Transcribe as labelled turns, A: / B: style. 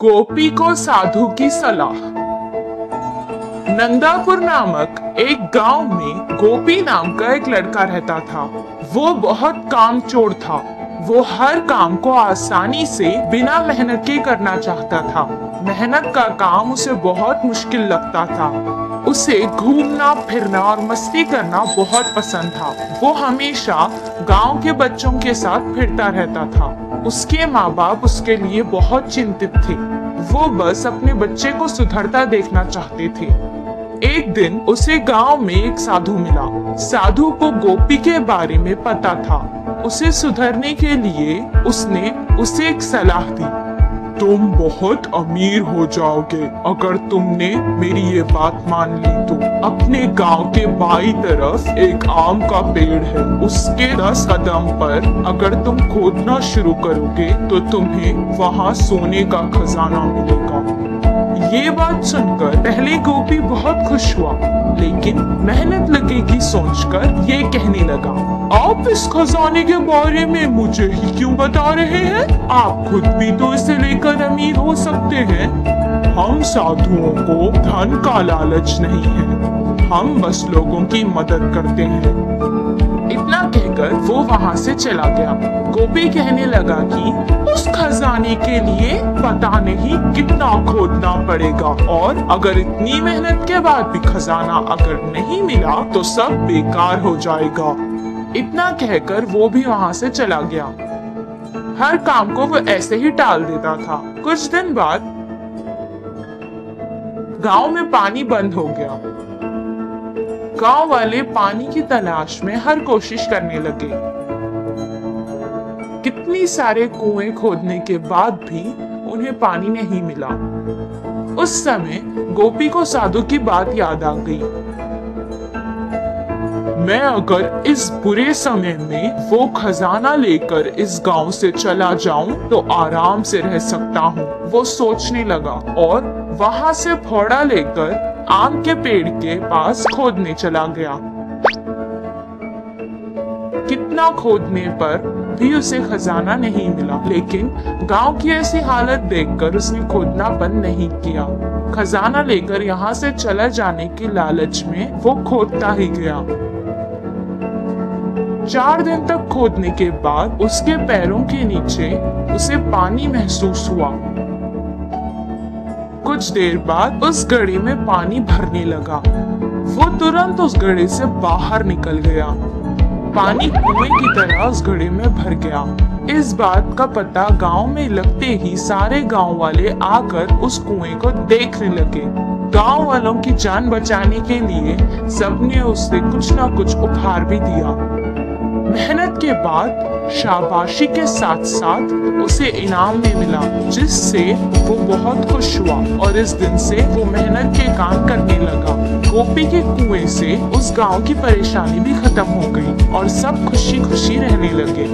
A: गोपी को साधु की सलाह। नंदापुर नामक एक गांव में गोपी नाम का एक लड़का रहता था। वो बहुत कामचोर था। वो हर काम को आसानी से बिना मेहनत के करना चाहता था। मेहनत का काम उसे बहुत मुश्किल लगता था। उसे घूमना फिरना और मस्ती करना बहुत पसंद था। वो हमेशा गांव के बच्चों के साथ फिरता रहता था। उसके माँ बाप उसके लिए बहुत चिंतित थे। वो बस अपने बच्चे को सुधरता देखना चाहते थे। एक दिन उसे गांव में एक साधु मिला। साधु को गोपी के बारे में पता था। उसे सुधरने के लिए उसने उसे एक सलाह दी। तुम बहुत अमीर हो जाओगे अगर तुमने मेरी ये बात मान ली तो। अपने गांव के बाईं तरफ एक आम का पेड़ है। उसके 10 कदम पर अगर तुम खोदना शुरू करोगे तो तुम्हें वहां सोने का खजाना मिलेगा। ये बात सुनकर पहले गोपी बहुत खुश हुआ, लेकिन मेहनत लगेगी सोचकर ये कहने लगा, आप इस खजाने के बारे में मुझे ही क्यों बता रहे हैं? आप खुद भी तो इसे लेकर अमीर हो सकते हैं। हम साधुओं को धन का लालच नहीं है, हम बस लोगों की मदद करते हैं। इतना कहकर वो वहाँ से चला गया। गोपी कहने लगा कि उस खजाने के लिए पता नहीं कितना खोदना पड़ेगा, और अगर इतनी मेहनत के बाद भी खजाना अगर नहीं मिला तो सब बेकार हो जाएगा। इतना कहकर वो भी वहाँ से चला गया। हर काम को वो ऐसे ही टाल देता था। कुछ दिन बाद गांव में पानी बंद हो गया। गांव वाले पानी की तलाश में हर कोशिश करने लगे। कितनी सारे कुएं खोदने के बाद भी उन्हें पानी नहीं मिला। उस समय गोपी को साधु की बात याद आ गई। मैं अगर इस बुरे समय में वो खजाना लेकर इस गांव से चला जाऊं तो आराम से रह सकता हूं, वो सोचने लगा और वहां से फावड़ा लेकर आम के पेड़ के पास खोदने चला गया। कितना खोदने पर भी उसे खजाना नहीं मिला, लेकिन गांव की ऐसी हालत देखकर उसने खोदना बंद नहीं किया। खजाना लेकर यहाँ से चला जाने की लालच में वो खोदता ही गया। 4 दिन तक खोदने के बाद उसके पैरों के नीचे उसे पानी महसूस हुआ। कुछ देर बाद उस घड़े में पानी भरने लगा। वो तुरंत उस घड़े से बाहर निकल गया। पानी कुएं की तरह उस घड़े में भर गया। इस बात का पता गांव में लगते ही सारे गांव वाले आकर उस कुएं को देखने लगे। गांव वालों की जान बचाने के लिए सबने उसे कुछ न कुछ उपहार भी दिया। मेहनत के बाद शाबाशी के साथ साथ उसे इनाम भी मिला, जिससे वो बहुत खुश हुआ और इस दिन से वो मेहनत के काम करने लगा। गोपी के कुएं से उस गांव की परेशानी भी खत्म हो गई और सब खुशी खुशी रहने लगे।